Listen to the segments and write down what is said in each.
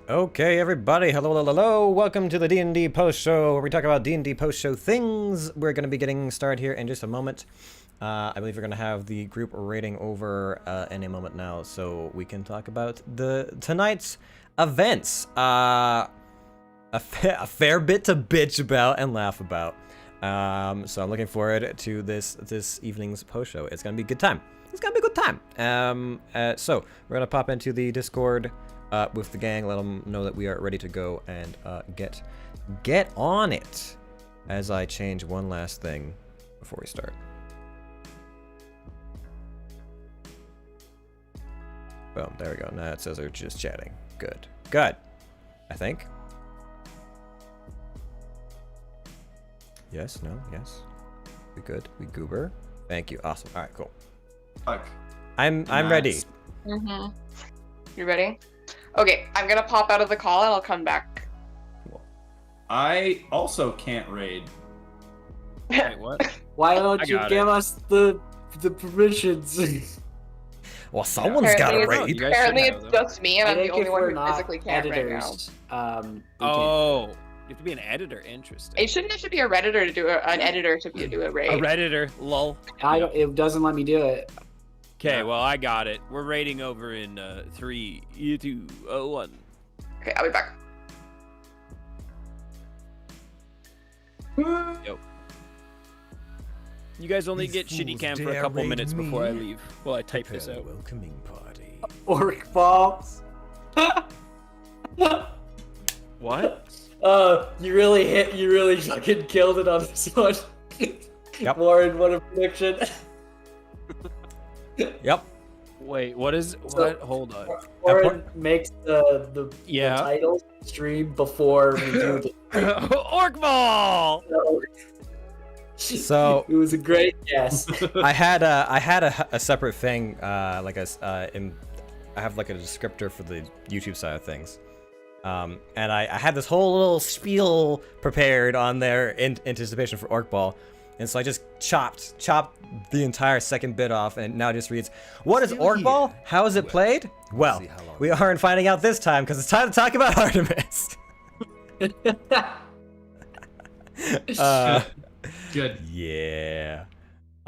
Okay, everybody, hello, hello, hello. Welcome to the D&D Postshow, where we talk about D&D Postshow things. We're going to be getting started here in just a moment. I believe we're going to have the group rating over in a moment now, so we can talk about tonight's events. A fair bit to bitch about and laugh about. So I'm looking forward to this evening's post show. It's going to be a good time. It's going to be a good time. So we're going to pop into the Discord with the gang, let them know that we are ready to go and get on it. As I change one last thing before we start. Boom, there we go. Now it says they're just chatting. Good. Good. I think. Yes, no, yes. We good. We goober. Thank you. Awesome. Alright, cool. Fuck. I'm ready. Mm-hmm. You ready? Okay, I'm gonna pop out of the call and I'll come back. Cool. I also can't raid. Wait, what? Why don't you give us the permissions? Well, someone's got to raid. Apparently it's just me and I'm the only one who not physically can't editors, right now. Oh, you have to be an editor. Interesting. It shouldn't have to be a redditor to do an editor to do a raid. A redditor. Lol. It doesn't let me do it. Okay, well I got it. We're raiding over in 3, 2, 1. Okay, I'll be back. Yo. You guys only get shitty cam for a couple minutes before I leave. While I type this out. Welcoming party. Orc balls. What? You really fucking killed it on this one. Yep. Warren, what a prediction. Yep. Wait, what is what? Hold on. Warren makes the title stream before we do the Orc Ball. So it was a great guess. I had a separate thing, I have like a descriptor for the YouTube side of things, and I had this whole little spiel prepared on there in anticipation for Orc Ball, and so I just chopped the entire second bit off, and it now just reads, "What is Orc Ball? How is it played? Well, we aren't finding out this time because it's time to talk about Artemis." Good. Yeah.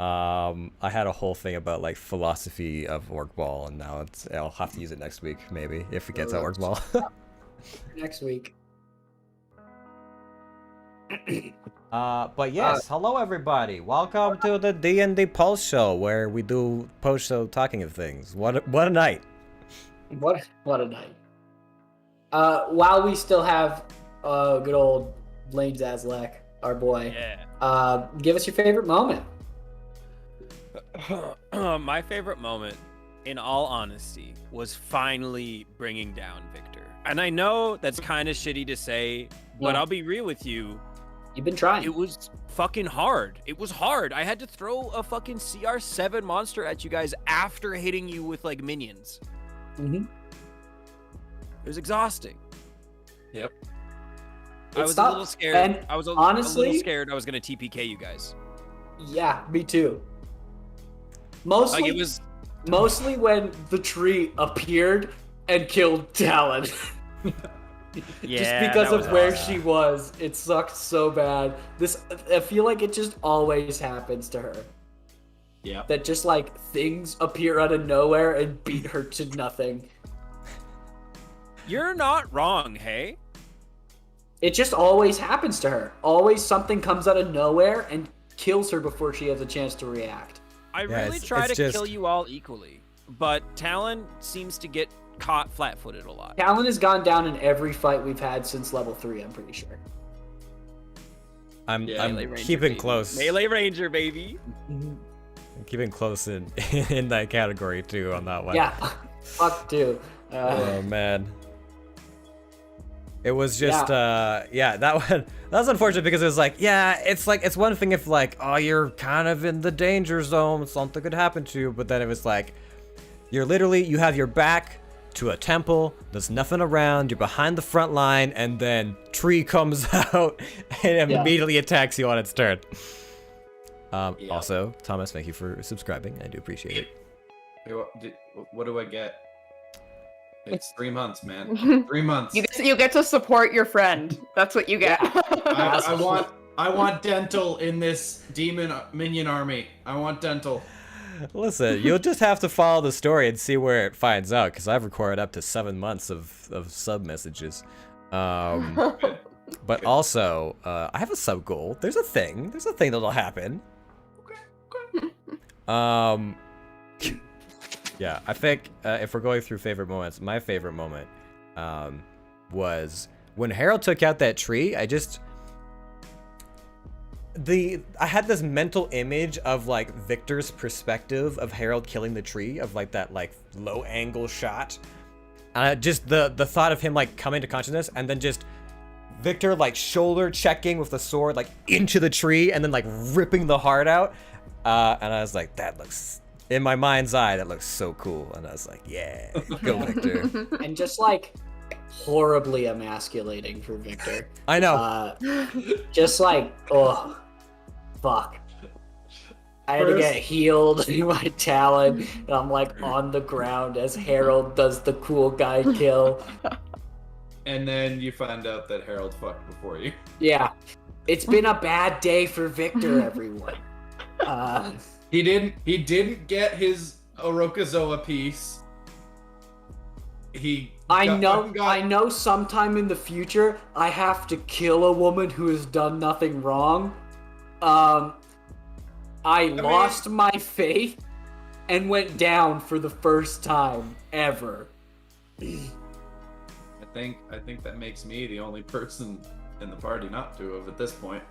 I had a whole thing about like philosophy of Orc Ball, and now I'll have to use it next week, maybe, if it gets out Orc Ball. Next week. But yes, hello everybody. Welcome to the D&D Postshow, where we do post-show talking of things. What a night. What a night. While we still have good old Lane Zaslak, our boy. Yeah. Give us your favorite moment. My favorite moment, in all honesty, was finally bringing down Victor. And I know that's kind of shitty to say, but I'll be real with you. You've been trying. It was fucking hard. It was hard. I had to throw a fucking CR7 monster at you guys after hitting you with like minions. Mm-hmm. It was exhausting. Yep. I was a little scared. And I was honestly, a little scared I was gonna TPK you guys. Yeah, me too. Mostly, Like it was mostly when the tree appeared and killed Talon. yeah, just because that of was where awesome. she was, it sucked so bad. I feel like it just always happens to her. Yeah. That just like things appear out of nowhere and beat her to nothing. You're not wrong, hey? It just always happens to her. Always something comes out of nowhere and kills her before she has a chance to react. I Yeah, really it's try to just- kill you all equally, but Talon seems to get caught flat-footed a lot. Talon has gone down in every fight we've had since level 3, I'm pretty sure. I'm Melee Ranger, keeping baby. close. Melee Ranger, baby. I'm keeping close in that category too on that one. Yeah, fuck too. Oh man. It was just that one that was unfortunate because it was like, it's one thing if like, oh, you're kind of in the danger zone, something could happen to you, but then it was like you have your back to a temple, there's nothing around, you're behind the front line, and then tree comes out and immediately attacks you on its turn. Also, Thomas, thank you for subscribing. I do appreciate it. What do I get? It's 3 months, man. 3 months. You get to support your friend. That's what you get. I want dental in this demon minion army. I want dental. Listen, you'll just have to follow the story and see where it finds out, because I've recorded up to 7 months of sub messages. But also, I have a sub goal. There's a thing that'll happen. Yeah, I think if we're going through favorite moments, my favorite moment was when Harold took out that tree. I had this mental image of like Victor's perspective of Harold killing the tree, of like that like low angle shot. Just the thought of him like coming to consciousness and then just Victor like shoulder checking with the sword like into the tree and then like ripping the heart out. And I was like, that looks, in my mind's eye, that looks so cool. And I was like, yeah, go Victor. And just like horribly emasculating for Victor. I know. Just like, oh, fuck. I had to get healed in my talon, and I'm like on the ground as Harold does the cool guy kill. And then you find out that Harold fucked before you. Yeah. It's been a bad day for Victor, everyone. He didn't get his Orokazoa piece. I know sometime in the future I have to kill a woman who has done nothing wrong. I lost my faith and went down for the first time ever. I think that makes me the only person in the party not to have at this point.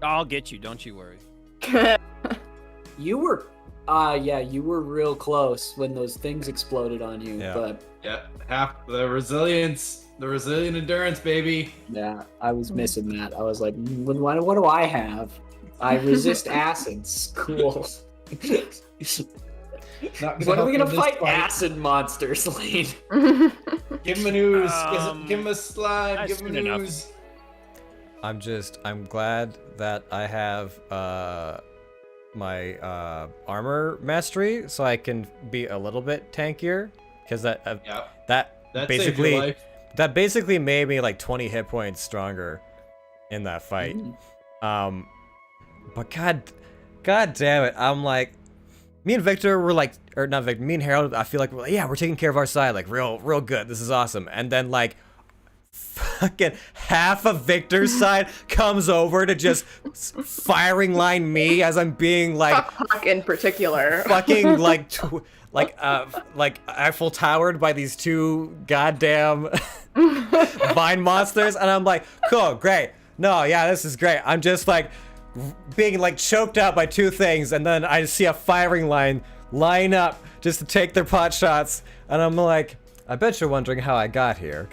I'll get you, don't you worry. You were real close when those things exploded on you, Yeah. but Yeah, half the resilience, the resilient endurance, baby. yeah, I was missing that. I was like, what do I have? I resist acids. Cool. When are we gonna fight acid monsters, Lane? Give him a ooze. Give him a slime. Give him soon an enough. ooze. I'm glad that I have my armor mastery, so I can be a little bit tankier, because that That saved your life. basically made me like 20 hit points stronger in that fight. But god damn it, I'm like, me and Victor were like, or not Victor, me and Harold, I feel like we're taking care of our side, like real good, this is awesome. And then like fucking half of Victor's side comes over to just firing line me as I'm being like Fuck in particular. fucking like Eiffel Towered by these two goddamn vine monsters, and I'm like, cool, great, no, yeah, this is great. I'm just like being like choked out by two things, and then I see a firing line up just to take their pot shots, and I'm like, I bet you're wondering how I got here.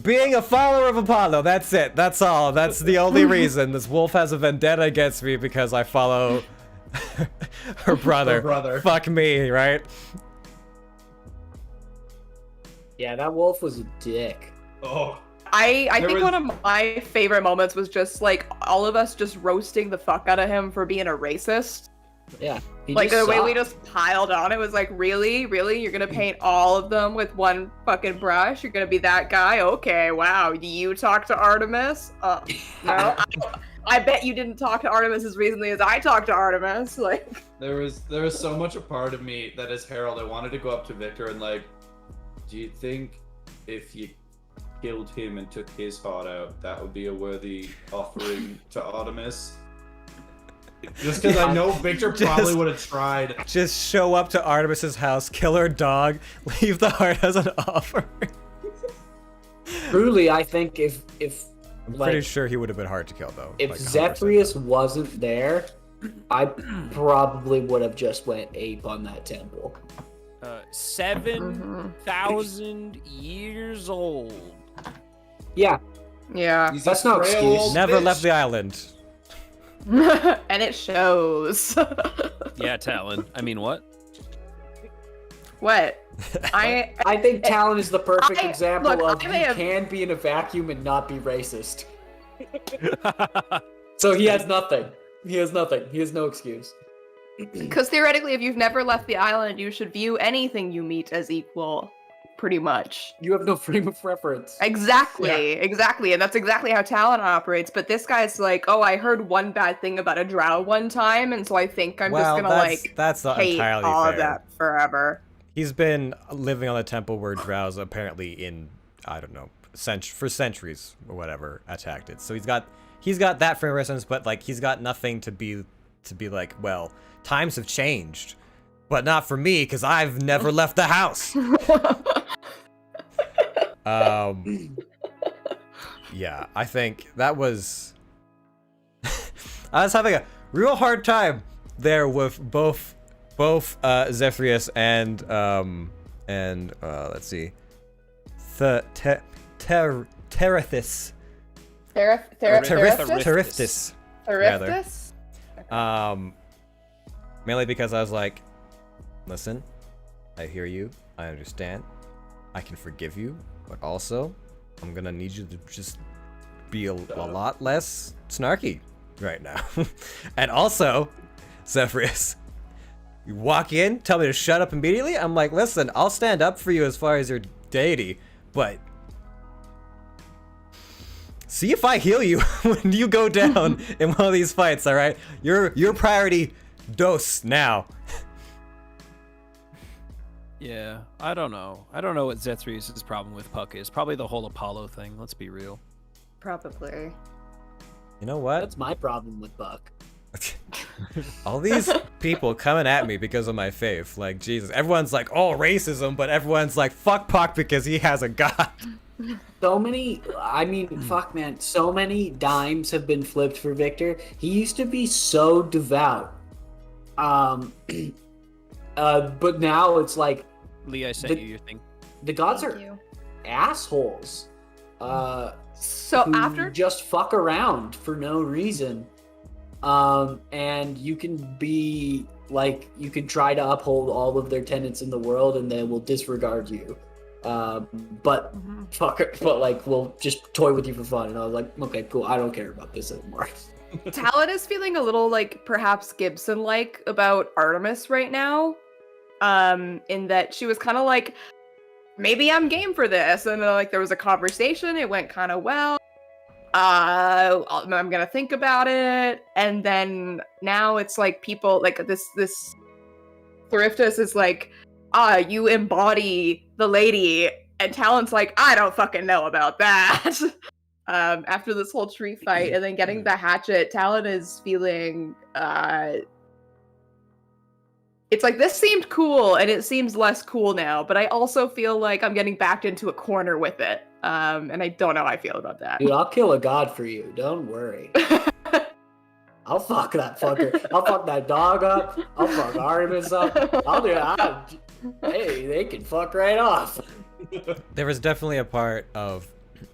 Being a follower of Apollo, that's it, that's all, that's the only reason. This wolf has a vendetta against me because I follow her brother. Fuck me, right? Yeah, that wolf was a dick. Oh. I think one of my favorite moments was just like all of us just roasting the fuck out of him for being a racist. Yeah. Like the way we just piled on it was like, really? You're gonna paint all of them with one fucking brush? You're gonna be that guy? Okay, wow. Do you talk to Artemis? No. I bet you didn't talk to Artemis as recently as I talked to Artemis. Like There was so much a part of me that as Harold, I wanted to go up to Victor and like, do you think if you killed him and took his heart out, that would be a worthy offering to Artemis? Just because I know Victor probably would have tried. Just show up to Artemis's house, kill her dog, leave the heart as an offering. Truly, I think if I'm like, pretty sure he would have been hard to kill, though. if like 100%. Zephyrius wasn't there, I probably would have just went ape on that temple. 7,000 years old. Yeah, yeah. He's that's a no frail excuse. old Never bitch. left the island. And it shows. Yeah, Talon. I mean, what? What? I think Talon is the perfect example look, of I he may have- can be in a vacuum and not be racist. So he has nothing. He has no excuse. Because theoretically, if you've never left the island, you should view anything you meet as equal, pretty much. You have no frame of reference. Exactly, and that's exactly how Talon operates. But this guy's like, oh, I heard one bad thing about a drow one time, and so I think I'm just gonna that's not hate entirely all fair. of that forever. He's been living on the temple where drows apparently in, I don't know, for centuries or whatever attacked it. So he's got that frame of reference, but like he's got nothing to be like, well, times have changed, but not for me because I've never left the house. Yeah, I think that was. I was having a real hard time there with both Zephyrius and let's see, Terithis. Terithis? Mainly because I was like, listen, I hear you, I understand, I can forgive you, but also I'm gonna need you to just be a lot less snarky right now. And also, Zephyrius, you walk in, tell me to shut up immediately. I'm like, listen, I'll stand up for you as far as your deity, but see if I heal you when you go down in one of these fights, all right? Your priority dose now. Yeah, I don't know. I don't know what Zethrius' problem with Puck is. Probably the whole Apollo thing, let's be real. Probably. You know what? That's my problem with Buck. All these people coming at me because of my faith. Like, Jesus. Everyone's like, oh, racism, but everyone's like, fuck Puck because he has a god. So many, I mean, fuck, man. So many dimes have been flipped for Victor. He used to be so devout. But now it's like Lee, I sent you your thing. the gods Thank are you. assholes. So who after just fuck around for no reason. And you can be like, you can try to uphold all of their tenets in the world and they will disregard you. But fuck it, but like, we'll just toy with you for fun. And I was like, okay, cool. I don't care about this anymore. Talon is feeling a little like perhaps Gibson-like about Artemis right now. In that she was kind of like, maybe I'm game for this, and then like there was a conversation, it went kind of well. I'm gonna think about it, and then now it's like people like this Thriftus is like, you embody the lady, and Talon's like, I don't fucking know about that. After this whole tree fight and then getting the hatchet, Talon is feeling it's like, this seemed cool and it seems less cool now, but I also feel like I'm getting backed into a corner with it. And I don't know how I feel about that. Dude, I'll kill a god for you. Don't worry. I'll fuck that fucker. I'll fuck that dog up. I'll fuck Artemis up. Hey, they can fuck right off. There was definitely a part of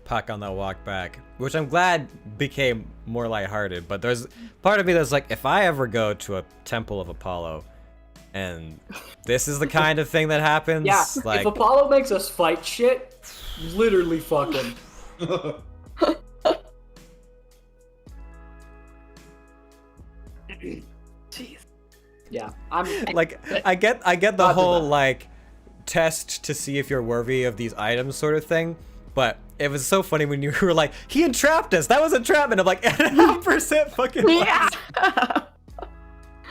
Puck on that walk back, which I'm glad became more lighthearted, but there's part of me that's like, if I ever go to a temple of Apollo and this is the kind of thing that happens, Yeah, like, if Apollo makes us fight shit, literally fuck him. Jeez. Yeah, I'm like, I get the Not whole that. like test to see if you're worthy of these items sort of thing, but it was so funny when you were like, he entrapped us, that was entrapment. I'm like, 100% fucking Yeah.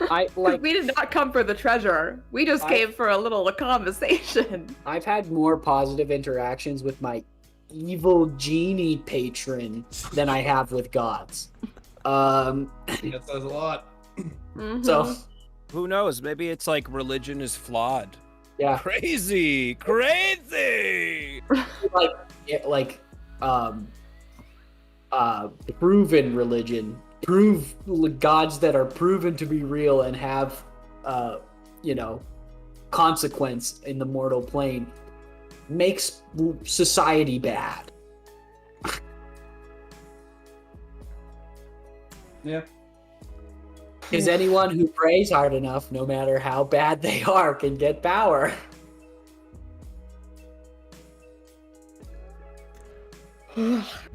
I like. We did not come for the treasure. We just came for a little conversation. I've had more positive interactions with my evil genie patron than I have with gods. That says a lot. So Who knows? Maybe it's like religion is flawed. yeah, Crazy! proven religion, gods that are proven to be real and have, consequence in the mortal plane makes society bad. Yeah. Because anyone who prays hard enough, no matter how bad they are, can get power.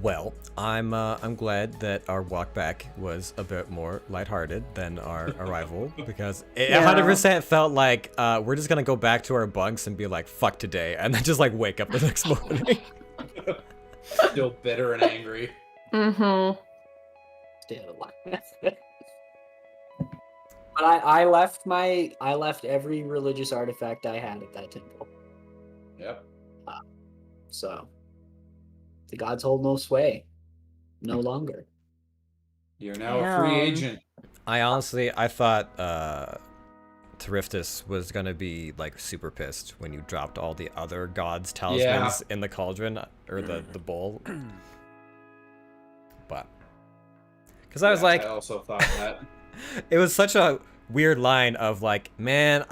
Well, I'm glad that our walk back was a bit more lighthearted than our arrival because it 100% felt like we're just gonna go back to our bunks and be like, fuck today, and then just like wake up the next morning. Still bitter and angry. Mm-hmm. Still alive. But I left every religious artifact I had at that temple. Yep. So the gods hold no sway. No longer. You're now a free Damn. agent. I thought Thriftus was gonna be like super pissed when you dropped all the other gods' talismans in the cauldron or the bowl. But because I was like, I also thought that. it was such a weird line of like, man,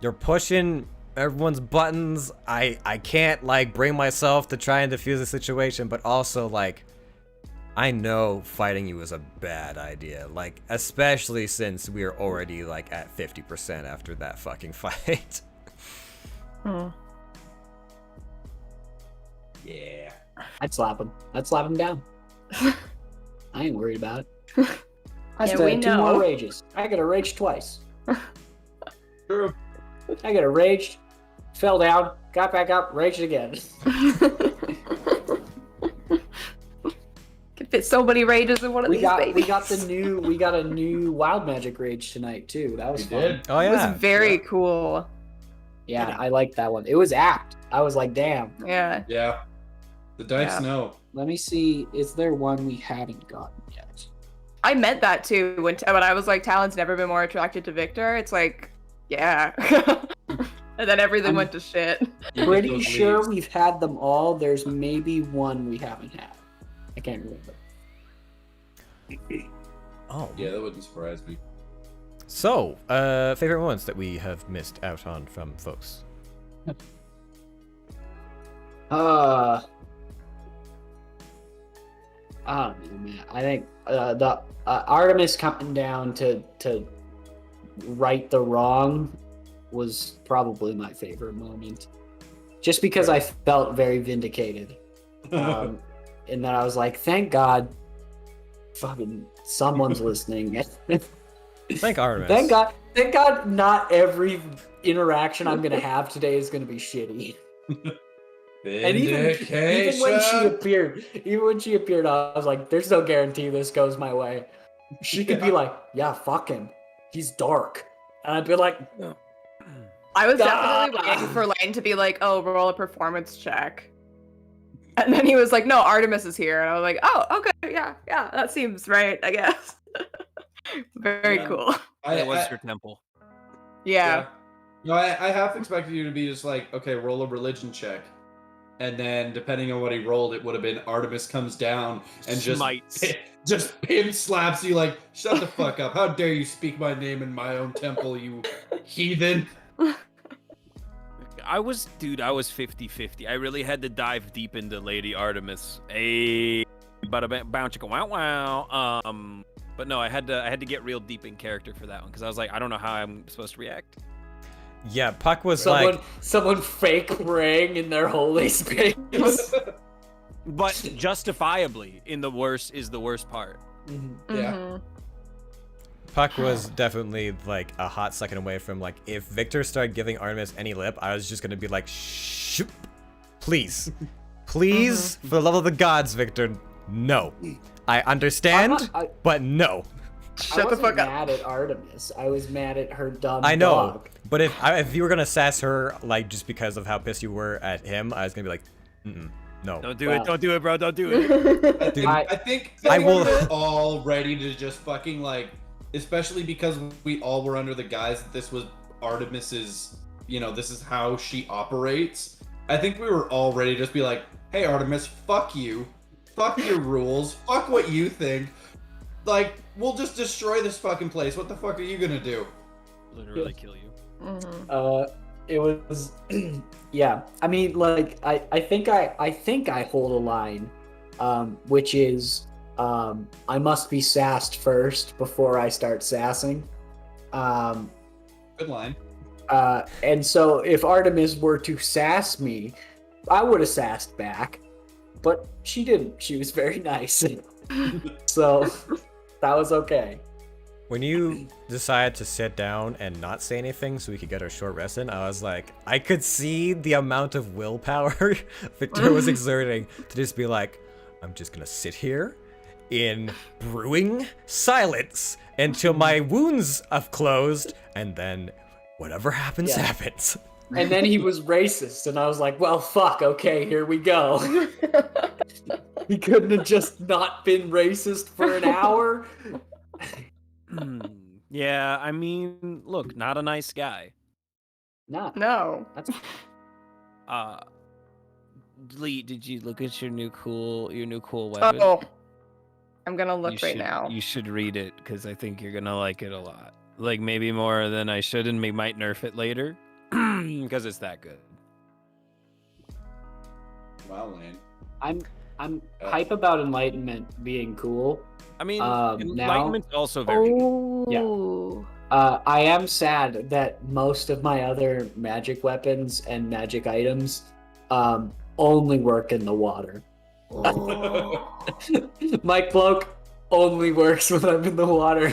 you're pushing everyone's buttons. I can't like bring myself to try and defuse the situation, but also like I know fighting you is a bad idea, like especially since we're already like at 50% after that fucking fight. Yeah. I'd slap him down. I ain't worried about it. I Yeah, still we have 2 know. more rages. I got a rage twice. True. I got a raged, fell down, got back up, raged again. Could fit so many rages in one of We these got babies. we got a new wild magic rage tonight too. That was We fun. did? Oh It yeah. was very cool. Yeah, I liked that one. It was apt. I was like, damn. Yeah. Yeah. The dice Yeah. know. Let me see. Is there one we haven't gotten yet? I meant that too when I was like, Talon's never been more attracted to Victor. It's like, yeah. And then everything I'm- went to shit. You get Pretty those sure leaves. we've had them all. There's maybe one we haven't had. I can't remember. Oh. Yeah, that wouldn't surprise me. So, favorite moments that we have missed out on from folks. I don't know, man. I think the Artemis coming down to right the wrong was probably my favorite moment, just because I felt very vindicated, and then I was like, "Thank God, fucking someone's listening." Thank Artemis. Thank God, not every interaction I'm gonna have today is gonna be shitty. And even when she appeared, I was like, "There's no guarantee this goes my way." She could be like, "Yeah, fuck him, he's dark," and I'd be like, I was Ah! definitely waiting for Lane to be like, oh, roll a performance check. And then he was like, no, Artemis is here. And I was like, oh, okay, yeah, that seems right, I guess. Very Yeah. cool. It was her temple. Yeah. No, I half expected you to be just like, okay, roll a religion check. And then, depending on what he rolled, it would have been Artemis comes down and Smites. just pimp slaps you like, shut the fuck up. How dare you speak my name in my own temple, you heathen. I was 50-50. I really had to dive deep into Lady Artemis. Hey, bada bow chicka wow wow. But no, I had to get real deep in character for that one because I was like, I don't know how I'm supposed to react. Yeah, Puck was like, someone fake praying in their holy space. But justifiably, the worst part. Yeah. Mhm. Puck was definitely like a hot second away from like, if Victor started giving Artemis any lip, I was just gonna be like, shoot, please, please, for the love of the gods, Victor, no. I understand, but no. Shut the fuck up. I wasn't mad at Artemis. I was mad at her dumb I know, dog. but if you were gonna sass her like just because of how pissed you were at him, I was gonna be like, no. Don't do Wow. it. Don't do it, bro. Don't do it. I think I will- we're all ready to just fucking like, especially because we all were under the guise that this was Artemis's, this is how she operates. I think we were all ready to just be like, hey Artemis, fuck you. Fuck your rules. Fuck what you think. Like, we'll just destroy this fucking place. What the fuck are you gonna do? Literally kill you. Mhm. It was yeah. I mean, like I think I hold a line, which is I must be sassed first before I start sassing. Good line. And so if Artemis were to sass me, I would have sassed back. but she didn't. She was very nice. So that was okay. When you decided to sit down and not say anything so we could get our short rest in, I was like, I could see the amount of willpower Victor was exerting to just be like, I'm just gonna sit here in brewing silence until my wounds have closed, and then whatever happens, happens. And then he was racist, and I was like, well, fuck, okay, here we go. He couldn't have just not been racist for an hour. Yeah, I mean, look, not a nice guy. No. That's Lee, did you look at your new cool weapon? Oh, I'm gonna look You right should- now. You should read it because I think you're gonna like it a lot. Like maybe more than I should, and we might nerf it later because it's that good. Wow, Lane. I'm hype about enlightenment being cool. I mean, Now- enlightenment's also very good. Oh. I am sad that most of my other magic weapons and magic items only work in the water. Oh. My cloak only works when I'm in the water,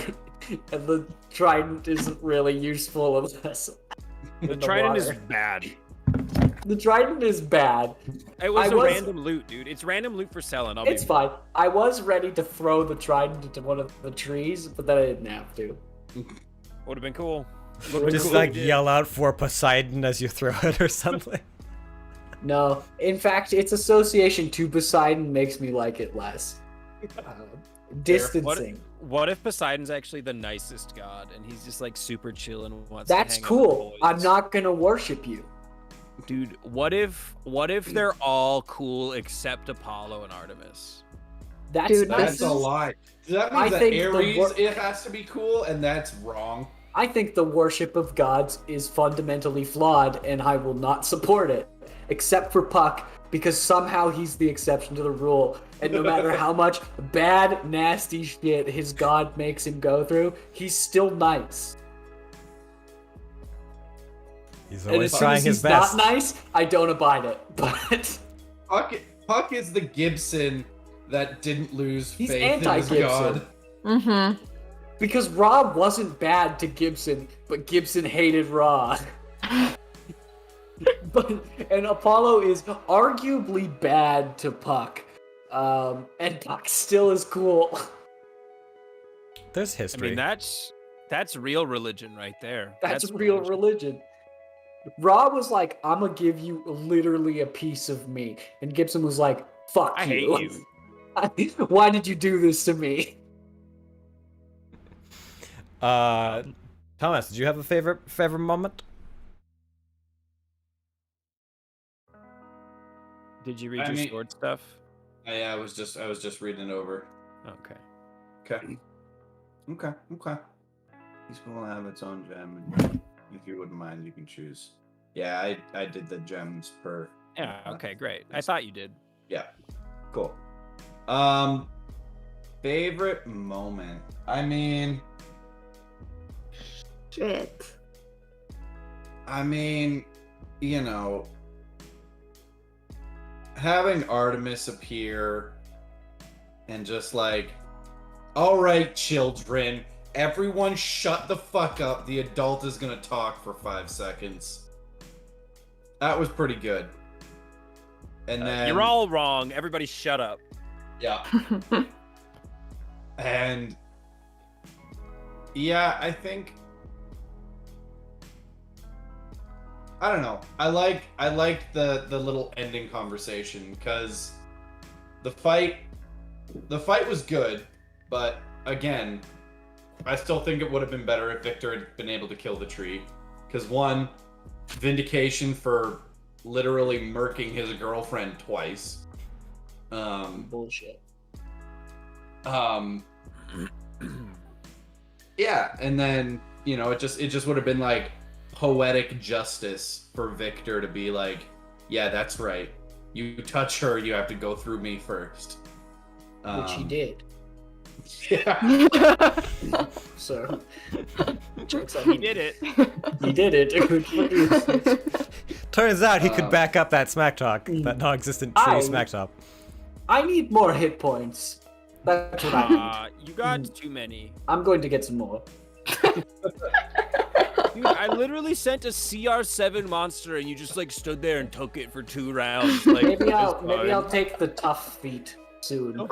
and the trident isn't really useful unless I'm The in trident is water. bad. The trident is bad. It was I a was- random loot, dude. It's random loot for selling. It's fine. I was ready to throw the trident into one of the trees, but then I didn't have to. Would have been cool. Just like yell out for Poseidon as you throw it or something. No, in fact, its association to Poseidon makes me like it less. Distancing. What if Poseidon's actually the nicest god and he's just like super chill and wants That's to hang cool. out with I'm boys? not gonna worship you. Dude, what if they're all cool except Apollo and Artemis? That's Dude, That's This a is- lie. That I means that think the Ares, it has to be cool, and that's wrong. I think the worship of gods is fundamentally flawed, and I will not support it. Except for Puck, because somehow he's the exception to the rule. And no matter how much bad, nasty shit his god makes him go through, he's still nice. He's And always as soon trying as his he's best. not nice, I don't abide it. But Puck is the Gibson that didn't lose He's faith in his anti-Gibson. god. Mm-hmm. because Ra wasn't bad to Gibson, but Gibson hated Ra. And Apollo is arguably bad to Puck. And Puck still is cool. There's I history. mean, that's real religion right there. That's real religion. Ra was like, I'm gonna give you literally a piece of me. And Gibson was like, fuck I you. hate you. Why did you do this to me? Thomas, did you have a favorite moment? Did you read I your mean- sword stuff? Yeah, I was just reading it over. Okay. Okay. Each will have its own gem, and if you wouldn't mind, you can choose. Yeah, I did the gems per. Yeah, okay, great. I thought you did. Yeah, cool. Favorite moment. I mean, Shit. you know, having Artemis appear and just like, all right, children, everyone shut the fuck up. The adult is gonna talk for 5 seconds. That was pretty good. And then You're all wrong. Everybody shut up. yeah. And yeah, I think I don't know. I like the little ending conversation because the fight was good, but again, I still think it would have been better if Victor had been able to kill the tree. Because one, vindication for literally murking his girlfriend twice. Bullshit. Yeah, and then it just would have been like poetic justice for Victor to be like, yeah, that's right. You touch her, you have to go through me first. Which he did. Yeah. So jokes on He him. did it. He did it. Turns out he could back up that smack talk, that non-existent tree I- smack talk. I need more hit points. That's what I need. You got too many. I'm going to get some more. Dude, I literally sent a CR7 monster and you just like stood there and took it for 2 rounds. Like, Maybe it's I'll fine. take the tough feat soon.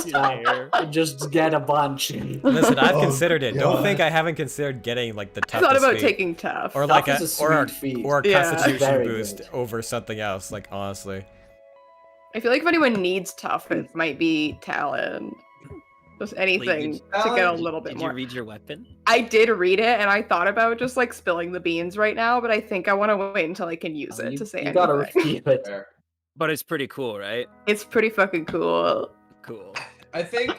There. Just get a bunch. Listen, I've Oh, considered it. Don't God. think I haven't considered getting like the I toughest thought about feat. taking tough. Or like Tough is a or a sweet feat. or a Yeah. constitution Very boost good. over something else. Like honestly, I feel like if anyone needs tough, it might be Talon. Just anything did to get a Talon- little bit Did more. you read your weapon? I did read it, and I thought about just like spilling the beans right now, but I think I want to wait until I can use it to say you anything. gotta reveal it. Fair. But it's pretty cool, right? It's pretty fucking cool. Cool. I think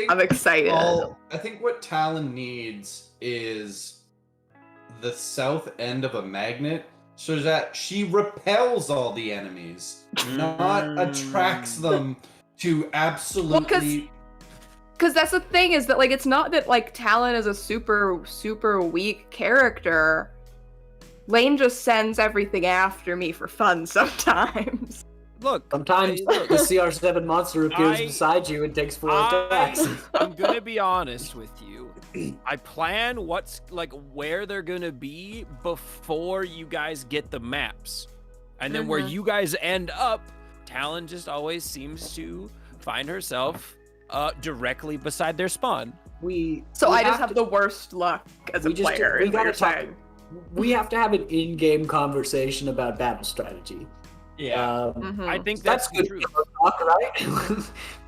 I'm excited. I think what Talon needs is the south end of a magnet so that she repels all the enemies, not attracts them to absolutely. Because that's the thing is that like it's not that like Talon is a super weak character. Lane just sends everything after me for fun sometimes. Look, Sometimes look, the CR7 monster appears I- beside you and takes 4 attacks. I'm gonna be honest with you. I plan what's like where they're gonna be before you guys get the maps, and then where Mhm. you guys end up, Talon just always seems to find herself directly beside their spawn. So I just have have the worst luck as a we just- player. we is what gotta you're talk- saying. We have to have an in-game conversation about battle strategy. Yeah. Mhm. I think That's that's good true. talk, right?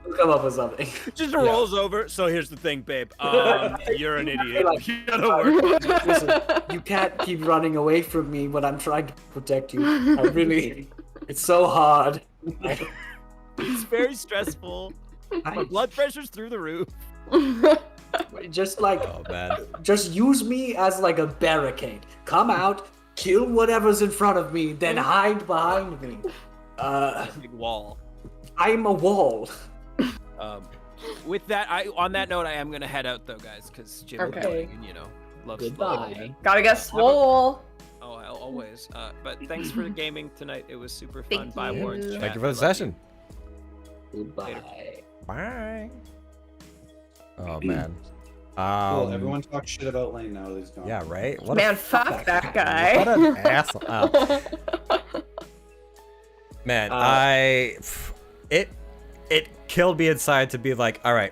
We'll come up with something. Just rolls over. So here's the thing, babe. You're an idiot. Like- You gotta work. Listen, you can't keep running away from me when I'm trying to protect you. I really, it's so hard. It's very stressful. My blood pressure's through the roof. Just like, oh man. just use me as like a barricade. Come out, kill whatever's in front of me, then hide behind me. Big wall. I'm a wall. With that, on that note, I am gonna head out though, guys, because Jim is Okay. going and loves Goodbye. Gotta get swole. Oh, I'll always. But thanks for the gaming tonight. It was super fun. Thank Bye, you. Warren. Thank Thank you for the session. Goodbye. Bye. Oh man. Cool. Everyone talks shit about Lane now that he's gone. Yeah, right. What Man, a fuck that guy. What an asshole. Oh. Man, it killed me inside to be like, all right,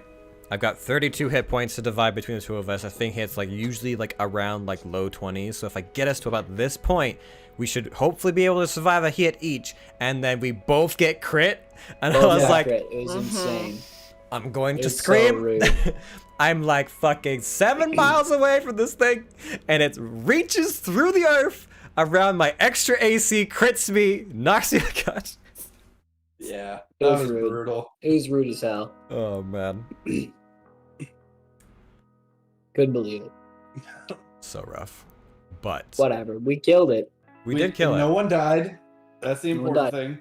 I've got 32 hit points to divide between the two of us. I think it's like usually like around like low 20s. So if I get us to about this point, we should hopefully be able to survive a hit each. And then we both get crit. And I was like, it was insane. I'm going to It's so scream. rude. I'm like fucking 7 miles away from this thing, and it reaches through the earth around my extra AC, crits me, knocks me unconscious. Yeah. It That was was rude. brutal. It was rude as hell. Oh man, Couldn't believe it. so rough. But Whatever. We killed it. we did kill No it. one died. That's the No one important died. thing.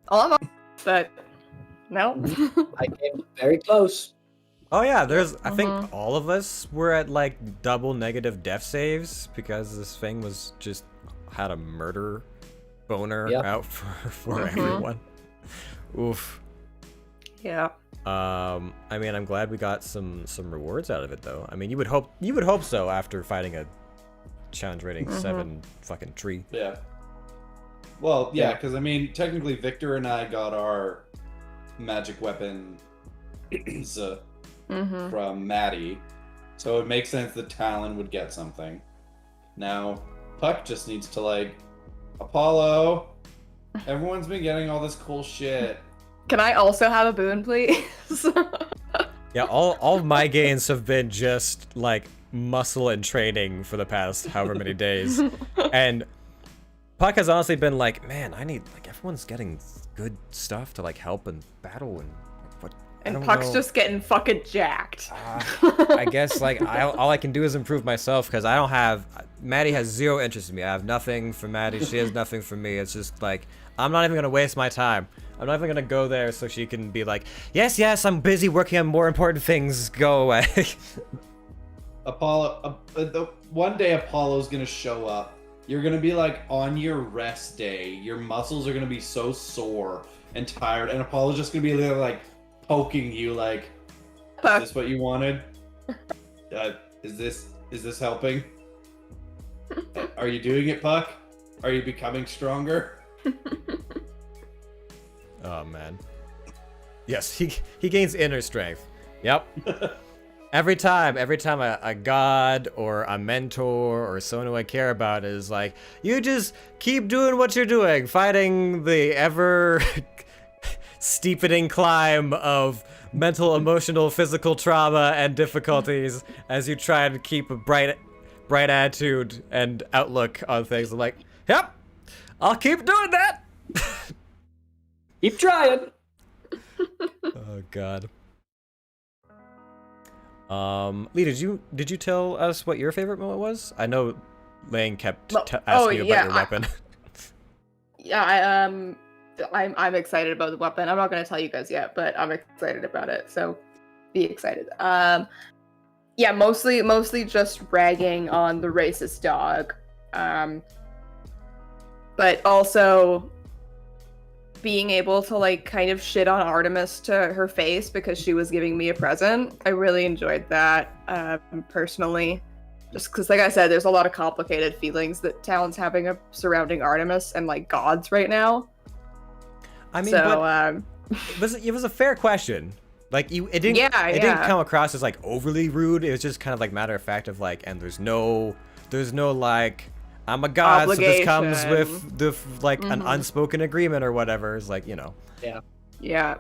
All I'm on, but no. I came very close. Oh yeah, there's. I think Mhm. all of us were at like double negative death saves because this thing was just had a murder boner Yep. out for Mhm. everyone. Oof. Yeah. I mean, I'm glad we got some rewards out of it, though. I mean, you would hope so after fighting a challenge rating 7 fucking tree. Yeah. Well, yeah, Yeah. because I mean, technically, Victor and I got our magic weapon Mm-hmm. from Maddie, so it makes sense that Talon would get something. Now, Puck just needs to like Apollo. Everyone's been getting all this cool shit. Can I also have a boon, please? Yeah, all of my gains have been just like muscle and training for the past however many days, and Puck has honestly been like, man, I need like everyone's getting good stuff to like help in battle and what. I And don't Puck's know. just getting fucking jacked. I guess like all I can do is improve myself because I don't have. Maddie has zero interest in me. I have nothing for Maddie. She has nothing for me. It's just like I'm not even gonna waste my time. I'm not even gonna go there so she can be like, yes, I'm busy working on more important things. Go away. Apollo, one day Apollo's gonna show up You're gonna be like on your rest day. Your muscles are gonna be so sore and tired, and Apollo's just gonna be like poking you, like, "Is this what you wanted? Is this helping? Are you doing it, Puck? Are you becoming stronger?" Oh man. Yes, he gains inner strength. Yep. Every time a god or a mentor or someone who I care about is like, you just keep doing what you're doing, fighting the ever steepening climb of mental, emotional, physical trauma and difficulties as you try to keep a bright attitude and outlook on things. I'm like, yep, I'll keep doing that. Keep trying. Oh god. Lee, did you tell us what your favorite moment was? I know Lane kept asking you about your weapon. Yeah, I'm excited about the weapon. I'm not gonna tell you guys yet, but I'm excited about it. So be excited. Yeah, mostly just ragging on the racist dog, but also being able to like kind of shit on Artemis to her face because she was giving me a present. I really enjoyed that personally, just because, like I said, there's a lot of complicated feelings that Talon's having surrounding Artemis and like gods right now. I mean, so it was a fair question. Like it didn't come across as like overly rude. It was just kind of like matter of fact of like, and there's no like, I'm a god, so this comes with the like an unspoken agreement or whatever. It's like, you know. Yeah. Yeah.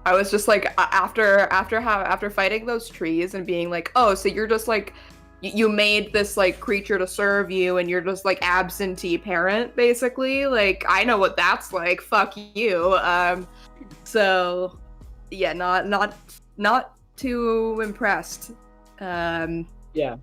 I was just like, after fighting those trees and being like, oh, so you're just like, you made this like creature to serve you, and you're just like absentee parent, basically. Like, I know what that's like. Fuck you. So yeah, not too impressed. Yeah.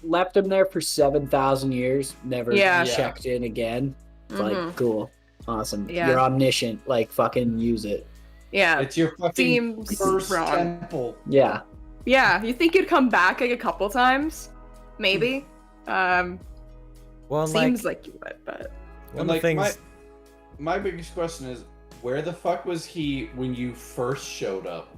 Left him there for 7,000 years, never checked in again. Like, cool, awesome. Yeah. You're omniscient, like, fucking use it. Yeah. It's your fucking first temple. Yeah. Yeah, you think you'd come back like a couple times? Maybe. Well, seems like you would, but one of the things. My biggest question is, where the fuck was he when you first showed up?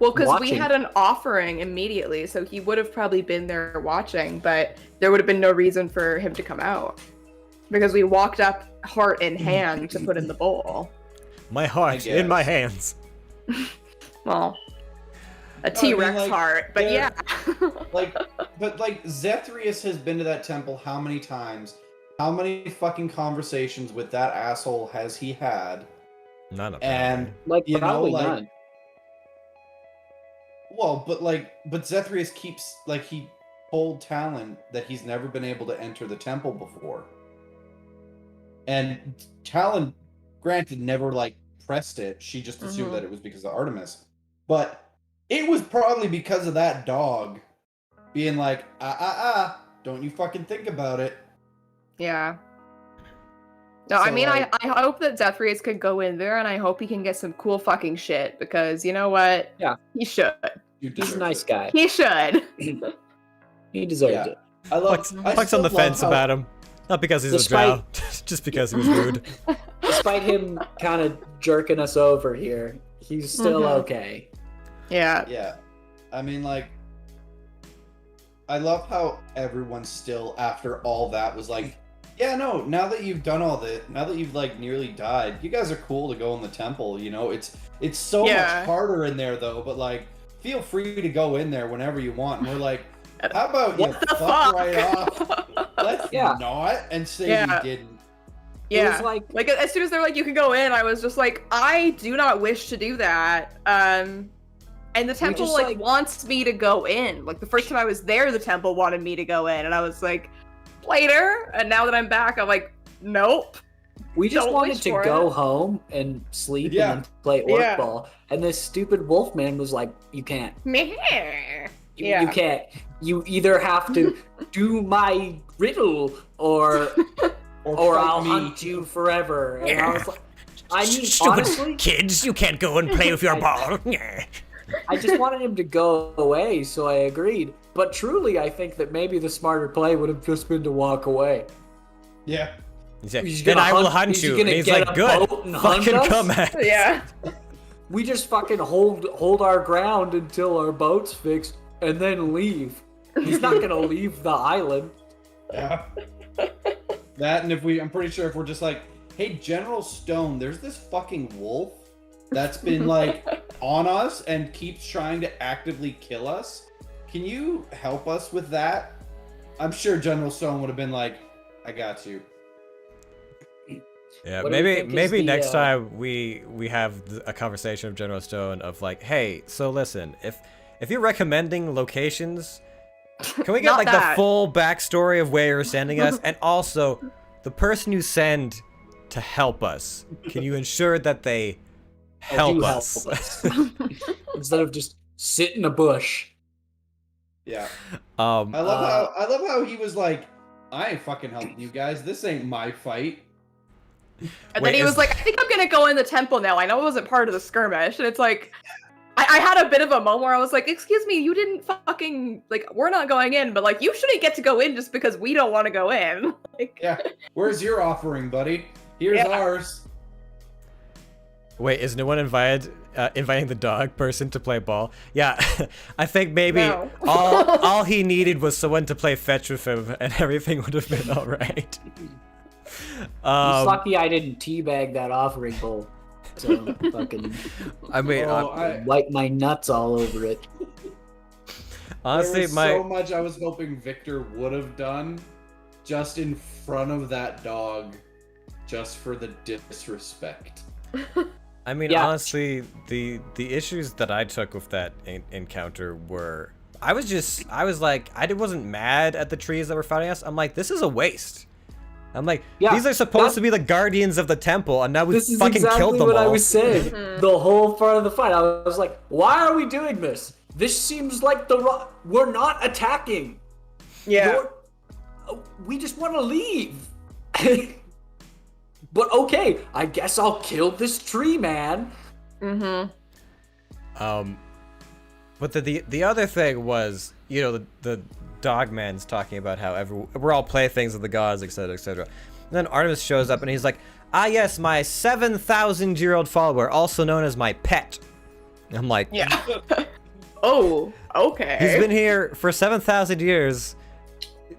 well, because we had an offering immediately, so he would have probably been there watching, but there would have been no reason for him to come out because we walked up heart in hand to put in the bowl. My heart in my hands. Well, a T-Rex heart, but yeah. But Zethrius has been to that temple how many times? How many fucking conversations with that asshole has he had? None of them. And like, probably none. Well, but Zethrius keeps, like, he told Talon that he's never been able to enter the temple before. And Talon, granted, never, like, pressed it. She just assumed that it was because of Artemis. But it was probably because of that dog being like, don't you fucking think about it. Yeah. No, So, I mean, I hope that Zethrius could go in there, and I hope he can get some cool fucking shit, because you know what? Yeah. He should. He's a nice guy. He should. He deserved it. I love Puck's on the fence about him. Not because he's a drow, just because he was rude. Despite him kind of jerking us over here, he's still okay. Yeah. Yeah. I mean, like, I love how everyone still, after all that, was like, yeah, no, now that you've done all this, now that you've, like, nearly died, you guys are cool to go in the temple, you know? It's so much harder in there, though, but, like, feel free to go in there whenever you want. And we're like, how about you fuck right off? Let's not, and say you didn't. Yeah, like as soon as they're like, you can go in, I was just like, I do not wish to do that. And the temple just, like wants me to go in. Like the first time I was there, the temple wanted me to go in, and I was like, later. And now that I'm back, I'm like, nope. We just wanted to go home and sleep and then play Orc Ball. And this stupid Wolfman was like, you can't. You can't. You either have to do my riddle or I'll hunt you forever. And I was like, I mean, honestly, kids, you can't go and play with your ball. I just wanted him to go away, so I agreed. But truly, I think that maybe the smarter play would have just been to walk away. Yeah. He said, He's then gonna I will hunt- hunt he's you. gonna And he's get like, a good. boat and hunt Fucking us? come at me. Yeah. We just fucking hold our ground until our boat's fixed and then leave. He's not gonna leave the island. Yeah. That, and I'm pretty sure if we're just like, hey, General Stone, there's this fucking wolf that's been like on us and keeps trying to actively kill us. Can you help us with that? I'm sure General Stone would have been like, I got you. Yeah, What do you maybe think is the, next time we have a conversation with General Stone of like, hey, so listen, if you're recommending locations, can we get Not like the that. full backstory of where you're sending us, and also the person you send to help us, can you ensure that they help us? Instead of just sit in a bush. Yeah. I I love how he was like, I ain't fucking helping you guys. This ain't my fight. And Wait, then he was is- like, I think I'm gonna go in the temple now. I know it wasn't part of the skirmish. And it's like, I had a bit of a moment where I was like, excuse me, you didn't fucking, like, we're not going in, but like, you shouldn't get to go in just because we don't want to go in. Like, Yeah. Where's your offering, buddy? Here's Yeah. ours. Wait, is no one inviting the dog person to play ball? Yeah, I think maybe No. all he needed was someone to play fetch with him, and everything would have been all right. He's lucky I didn't teabag that offering bowl. So fucking I mean, wipe my nuts all over it. honestly, there was my so much I was hoping Victor would have done just in front of that dog, just for the disrespect. I mean, Yeah. honestly, the issues that I took with that encounter were, I was like, wasn't mad at the trees that were fighting us. I'm like, this is a waste. I'm like, Yeah, these are supposed to be the guardians of the temple, and now we This is fucking exactly killed them what all. I was saying. Mhm. The whole front of the fight, I was like, "Why are we doing this? This seems like we're not attacking. yeah. We just want to leave." But okay, I guess I'll kill this tree man. Mm-hmm. But the other thing was, you know, the dogman's talking about how we're all playthings of the gods, etc., etc. And then Artemis shows up and he's like, ah, yes, my 7,000-year-old follower, also known as my pet. I'm like, Yeah. Oh, okay. he's been here for 7,000 years,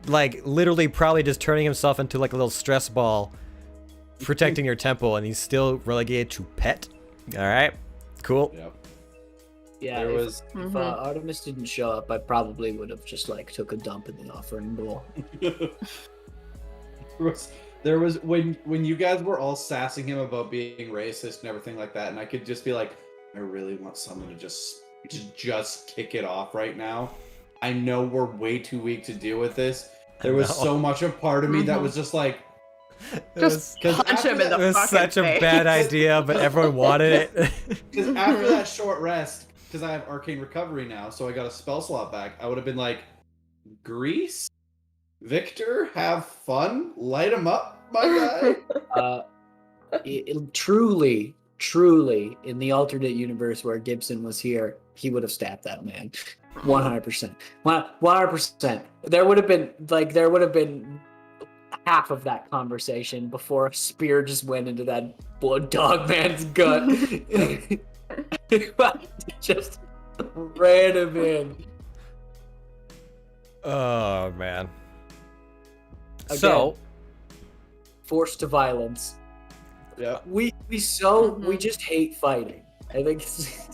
like literally probably just turning himself into like a little stress ball, protecting your temple, and he's still relegated to pet. All right, cool. Yep. Yeah, There if, was if Artemis didn't show up, I probably would have just like took a dump in the offering bowl. there was when you guys were all sassing him about being racist and everything like that, and I could just be like, I really want someone to just kick it off right now. I know we're way too weak to deal with this. There was so much a part of me that was just like, Just Because punch him in the It was fucking such a face. bad idea, but everyone wanted it. because after that short rest, because I have arcane recovery now, so I got a spell slot back, I would have been like, Grease, Victor, have fun, light him up, my guy. Truly, in the alternate universe where Gibson was here, he would have stabbed that man. 100%. 100%. There would have been half of that conversation before a spear just went into that blood dog man's gut. Just ran him in. Oh man. Again. So Forced to violence. Yep. We just hate fighting. I think is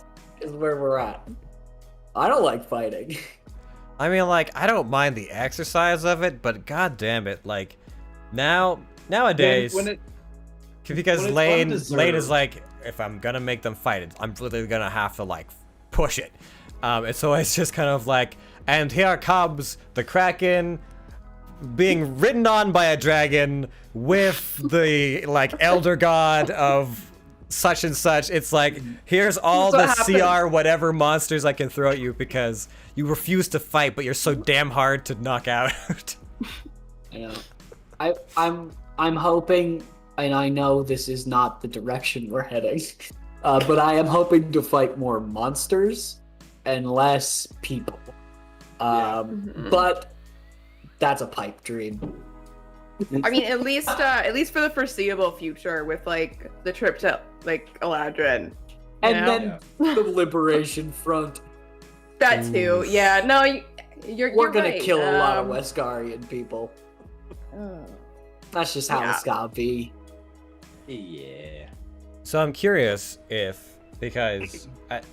where we're at. I don't like fighting. I mean, like, I don't mind the exercise of it, but god damn it, like, nowadays, because when it's Lane undeserved. is like, if I'm gonna make them fight, I'm literally gonna have to like push it. And so it's just kind of like, and here comes the Kraken being ridden on by a dragon with the like elder god of such and such. It's like, here's all the That's what CR whatever monsters I can throw at you because you refuse to fight, but you're so damn hard to knock out. You know, I'm hoping, and I know this is not the direction we're heading, but I am hoping to fight more monsters and less people. But that's a pipe dream. I mean, at least for the foreseeable future, with like the trip to like Eladrin. And then the Liberation Front. That too. Yeah. No, you're gonna right. kill a lot of Westgarian people. That's just how it's gotta be. Yeah. So I'm curious if, because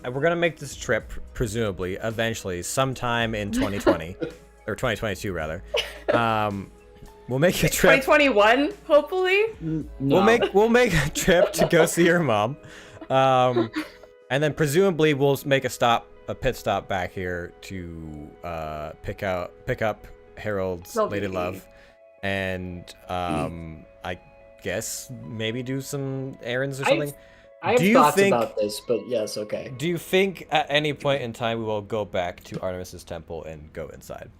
we're gonna make this trip presumably eventually sometime in 2020 or 2022 rather. We'll make a trip. 2021, hopefully. No. We'll make a trip to go see your mom, and then presumably we'll make a pit stop back here to pick up Harold's lady love, and I guess maybe do some errands or something. I have thoughts about this, but yes, okay. Do you think at any point in time we will go back to Artemis's temple and go inside?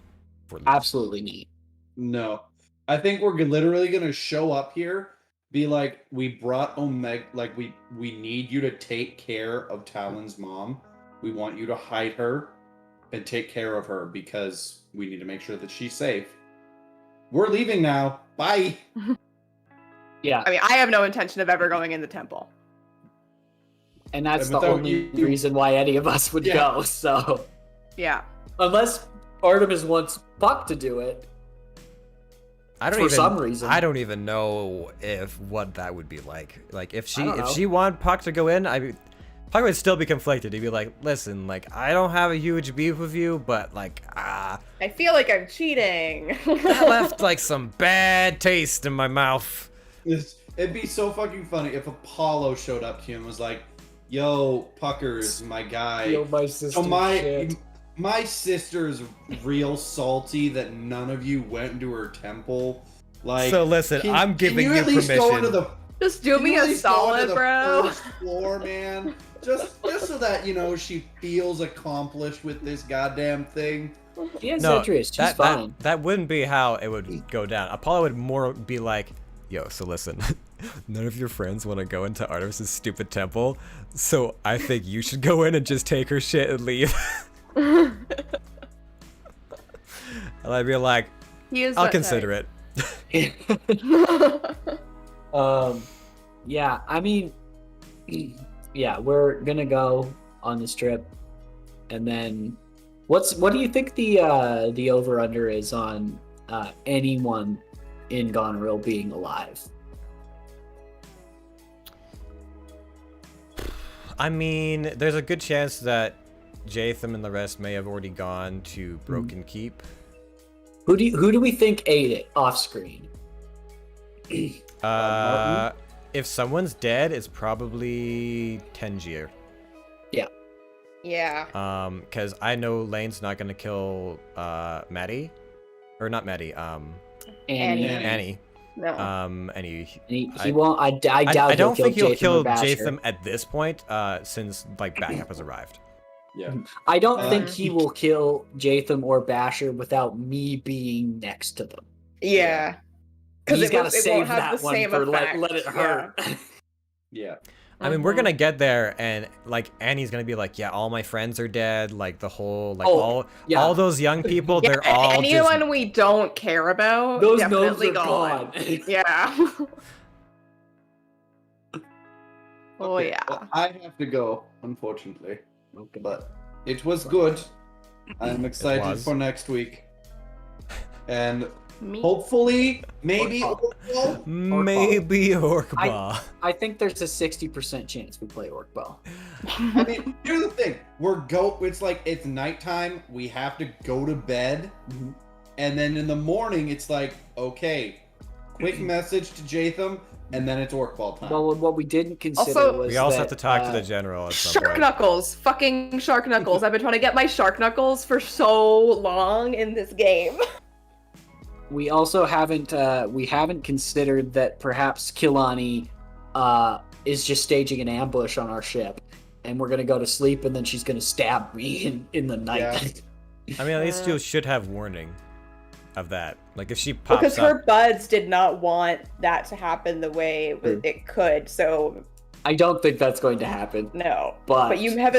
Absolutely not. No. I think we're literally gonna show up here, be like, we brought Omega, like we need you to take care of Talon's mom. We want you to hide her and take care of her because we need to make sure that she's safe. We're leaving now. Bye. Yeah. I mean, I have no intention of ever going in the temple. And that's And the without only you- reason why any of us would go, so. Yeah. Unless Artemis wants Puck to do it. For some reason. I don't even know what that would be like. Like if I don't know. she wanted Puck to go in, Puck would still be conflicted. He'd be like, "Listen, like I don't have a huge beef with you, but like I feel like I'm cheating. that left like some bad taste in my mouth." It'd be so fucking funny if Apollo showed up to you and was like, "Yo, Puckers, my guy. Yo, my sister. So shit. my sister's real salty that none of you went into her temple. Like, So listen, I'm giving you at least go permission. into the Just do Can me you at a least go solid, into the bro. First floor, man. Just so that she feels accomplished with this goddamn thing. She has No, interest. She's that fine. that wouldn't be how it would go down. Apollo would more be like, "Yo, so listen, none of your friends want to go into Artemis's stupid temple, so I think you should go in and just take her shit and leave." And I'd be like, "I'll consider it." Yeah, I mean, yeah, we're gonna go on this trip, and then what do you think the over under is on anyone in Goneril being alive? I mean, there's a good chance that Jatham and the rest may have already gone to Broken Keep. Who do we think ate it off screen? If someone's dead, it's probably Tangier. Yeah. Because I know Lane's not gonna kill Maddie, or not Maddie. Annie. Annie. No. Annie. He won't. I doubt. I don't think he'll kill Basher. Jatham at this point, since like backup has arrived. Yeah. I don't think he will kill Jatham or Basher without me being next to them. Yeah. Because He's got to it save won't have that the one same for effect. let it hurt. Yeah. I mean, we're gonna get there, and like Annie's gonna be like, "Yeah, all my friends are dead. Like the whole, like all those young people, Yeah, they're all anyone just." we don't care about, Those definitely gnomes are gone. gone. Yeah. Oh Okay, yeah. well, I have to go, unfortunately. Okay. But it was good. I'm excited was. for next week. And Me. hopefully, maybe Orc Orc Ball. Maybe Orc Ball. I think there's a 60% chance we play Orc Ball. I mean, here's the thing. It's like it's nighttime. We have to go to bed. And then in the morning, it's like, okay, quick message to Jatham, and then it's Orc Ball time. Well, what we didn't consider Also- was We also that, have to talk to the general at some Shark point. Knuckles. Fucking Shark Knuckles. I've been trying to get my Shark Knuckles for so long in this game. we also haven't considered that perhaps Kilani is just staging an ambush on our ship, and we're gonna go to sleep, and then she's gonna stab me in the night. I mean, at least you should have warning of that. Like if she pops Because up. her buds did not want that to happen the way it could, so I don't think that's going to happen. no. But you have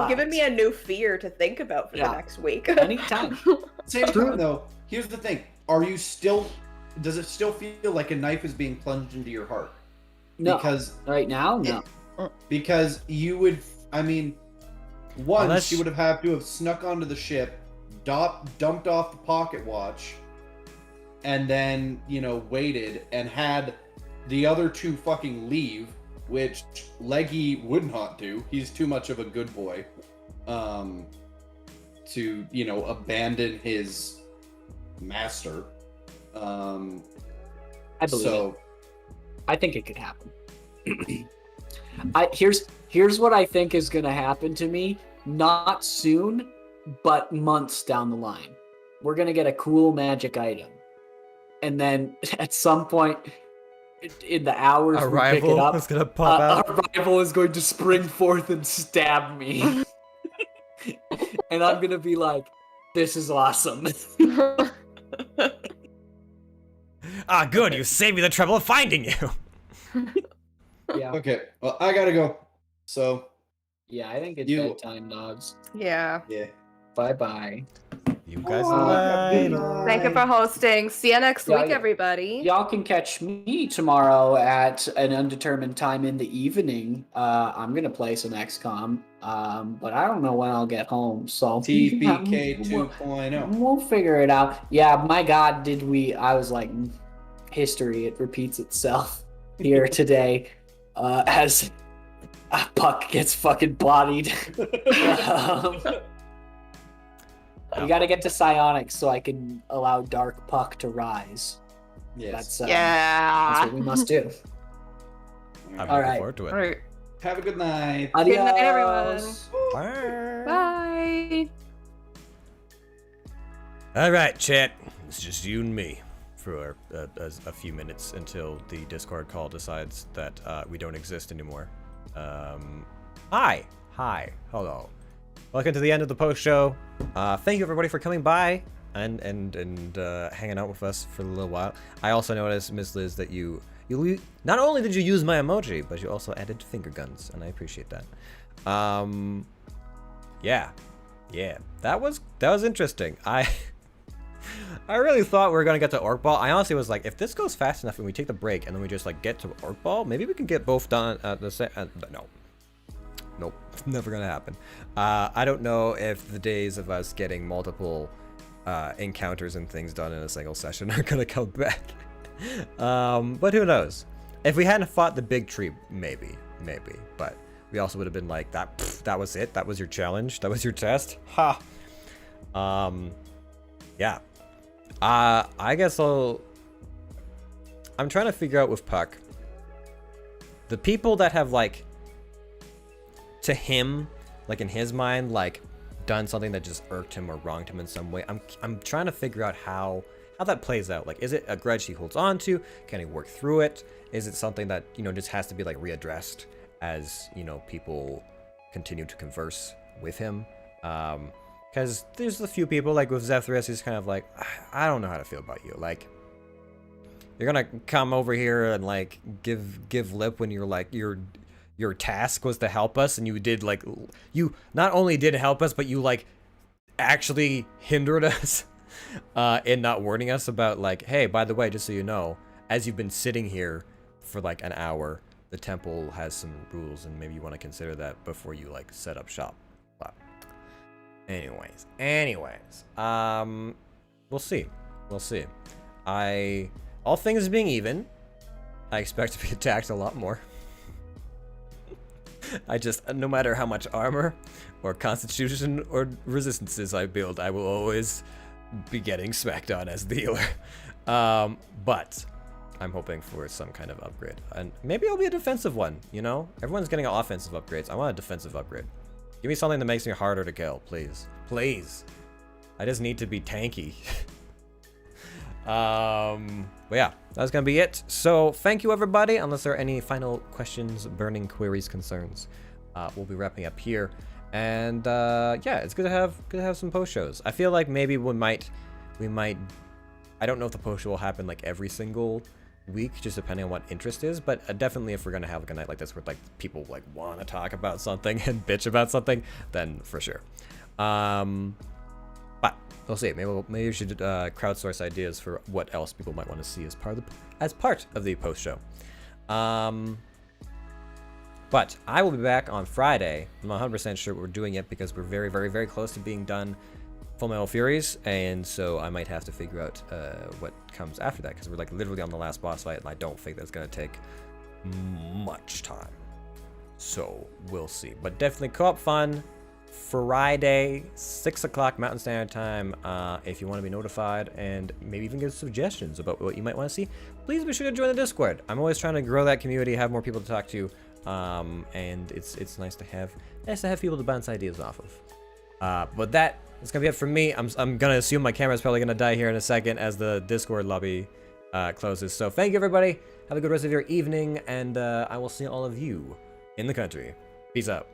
given me a new fear to think about for the next week. anytime. Same time, though, here's the thing. Are you still does it still feel like a knife is being plunged into your heart? No. Because Right now, no. because you would, I mean, one, Unless- she would have had to have snuck onto the ship, dumped off the pocket watch, and then, you know, waited and had the other two fucking leave, which Leggy would not do. He's too much of a good boy to, you know, abandon his master. I believe it. I think it could happen. Here's what I think is gonna happen to me. Not soon, but months down the line. We're gonna get a cool magic item. And then at some point in the hours A we pick it rival up, is gonna pop out. a rival is going to spring forth and stab me. And I'm gonna be like, this is awesome. Ah, good. You saved me the trouble of finding you. Yeah. Okay, well, I gotta go. So, Yeah, I think it's You- bedtime, dogs. Yeah. yeah. Bye-bye. You guys Good later. night. Thank you for hosting. See you next Yeah, week, yeah. everybody. Y'all can catch me tomorrow at an undetermined time in the evening. I'm gonna play some XCOM, but I don't know when I'll get home. So TPK 2.0. We'll figure it out. Yeah, my God, did we? I was like, history. It repeats itself here today as Puck gets fucking bodied. We got to get to psionics so I can allow Dark Puck to rise. Yes. That's Yeah. what we must do. I'm All looking right. forward to it. All right. Have a good night. Adios. Good night, everyone. Bye. Bye. All right, chat. It's just you and me for a few minutes until the Discord call decides that we don't exist anymore. Hi. Hello. Welcome to the end of the post show. Thank you everybody for coming by and hanging out with us for a little while. I also noticed, Miss Liz, that you not only did you use my emoji, but you also added finger guns, and I appreciate that. Yeah, that was interesting. I really thought we were gonna get to Orc Ball. I honestly was like, if this goes fast enough and we take the break and then we just like get to Orc Ball, maybe we can get both done at the same. Nope, never gonna happen. I don't know if the days of us getting multiple encounters and things done in a single session are gonna come back. But who knows? If we hadn't fought the big tree, maybe. But we also would have been like, that was it. That was your challenge. That was your test. Ha. Yeah. I guess I'm trying to figure out with Puck. The people that have like, to him, like in his mind, like done something that just irked him or wronged him in some way. I'm trying to figure out how that plays out. Like, is it a grudge he holds on to? Can he work through it? Is it something that, you know, just has to be like readdressed as, you know, people continue to converse with him? Because there's a few people, like with Zephyros, who's kind of like, I don't know how to feel about you. Like, you're gonna come over here and like give lip when you're like your task was to help us, and you did like, you not only did help us, but you like actually hindered us in not warning us about like, hey, by the way, just so you know, as you've been sitting here for like an hour, the temple has some rules, and maybe you want to consider that before you like set up shop. But anyways, we'll see. All things being even, I expect to be attacked a lot more. I just, no matter how much armor or constitution or resistances I build, I will always be getting smacked on as the healer. But I'm hoping for some kind of upgrade, and maybe it'll be a defensive one. You know, everyone's getting offensive upgrades. I want a defensive upgrade. Give me something that makes me harder to kill, please. I just need to be tanky. But yeah, that's gonna be it. So thank you everybody. Unless there are any final questions, burning queries, concerns, we'll be wrapping up here. And yeah, it's good to have some post shows. I feel like maybe we might. I don't know if the post show will happen like every single week, just depending on what interest is. But definitely, if we're gonna have like a night like this where like people like want to talk about something and bitch about something, then for sure. Bye But we'll see. Maybe we should crowdsource ideas for what else people might want to see as part of the post show. But I will be back on Friday. I'm not 100% sure what we're doing yet because we're very, very, very close to being done Full Metal Furies, and so I might have to figure out what comes after that because we're like literally on the last boss fight, and I don't think that's gonna take much time. So we'll see. But definitely co-op fun. Friday, 6 o'clock Mountain Standard Time. If you want to be notified and maybe even give suggestions about what you might want to see, please be sure to join the Discord. I'm always trying to grow that community, have more people to talk to, and it's nice to have people to bounce ideas off of. But that is gonna be it from me. I'm gonna assume my camera's probably gonna die here in a second as the Discord lobby closes. So thank you, everybody. Have a good rest of your evening, and I will see all of you in the country. Peace out.